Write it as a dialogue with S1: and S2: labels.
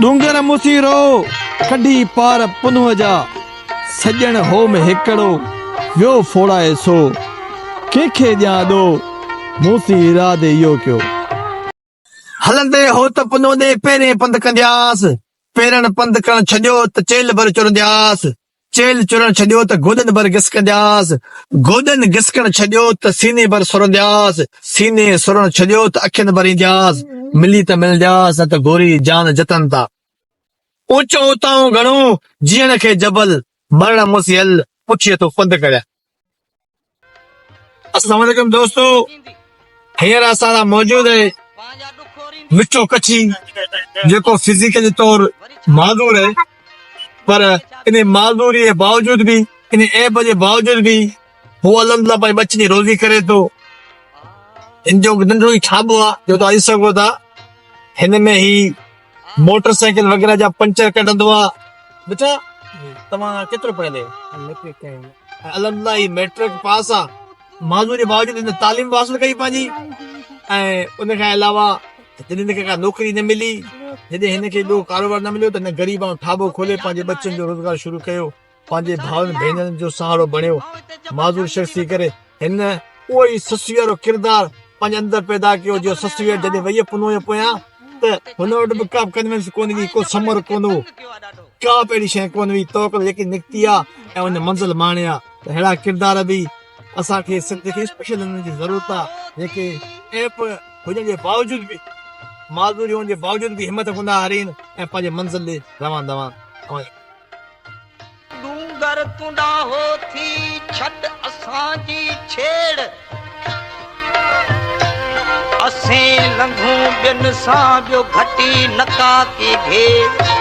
S1: डूंगर मुसीरो कढी पार पुनः जा सजन हो में हिकड़ो व्यो फोड़ाए सो केखे ॼा दो मूसी इरादे इहो कयो। हलंदे हो त पुनो दे पेरे पंध कंदियास पेरन पंध करण छॾियो त चेल भर चुरंदियास चेल चुरण छॾियो त गोदन भर घिसकंदियास गोदन घिसकण छॾियो त सीने भर सुरंदियास सीने सुरण छॾियो त अखियुनि भर ईंदियास मिली त मिलंदियास न त गोरी जान जतन था। ऊचो उताऊं घणो जीअण खे जबल मरण मुसियल पुछिए तो पंध करिया। अस्सलाम वालेकुम दोस्तो, हींअर असां सां मौजूद है मिठो कच्छी जेको फिजिकली तौर माज़ूर है पर इन माज़ूरी जे बावजूद भी इन ऐब जे बावजूद भी वो अल्हम्दुलिल्लाह भाई बच्चे जी रोज़ी करे तो। इन जो नंढो ई ठाबो आहे जो तव्हां ॾिसी सघो था। हिन में ही मोटरसाइकिल वग़ैरह जा पंचर कढंदो आहे। बेटा तव्हां केतिरो पढ़ियल आहियो? अल्हम्दुलिल्लाह ही मैट्रिक पास आहे। माज़ूरी जे बावजूद इन तालीम हासिल कई पंहिंजी ऐं उन खां अलावा जॾहिं हिनखे का नौकिरी न मिली जॾहिं हिनखे ॿियो कारोबार न मिलियो त हिन ग़रीब ऐं ठाबो खोले पंहिंजे बच्चनि जो रोज़गार शुरू कयो पंहिंजे भाउरनि भेनरुनि जो सहारो बणियो। माज़ूर शख़्स थी करे हिन उहो ई ससुअ वारो किरदारु पंहिंजे अंदरि पैदा कयो जो ससुअ जॾहिं वई पुनो जे पोयां त हुन वटि बि का कन्वेंस कोन हुई को समर कोन हो का बि अहिड़ी शइ कोन हुई तवकल जेकी निकिती आहे ऐं उन मंज़िल माणे आहे। त अहिड़ा किरदार बि असांखे सिंध खे स्पेशल हुननि जी ज़रूरत आहे जेके ऐप हुजण जे बावजूद बि माज़ूरी हुअण जे बावजूद बि हिमत कंदा हरीन ऐं पंहिंजे मंज़िल ॾे रवान दवान।
S2: डूंगर तुंडा हो थी छट असांजी छेड़ असें लंघूं ॿियनि सां ॿियो घटी नका की भेड़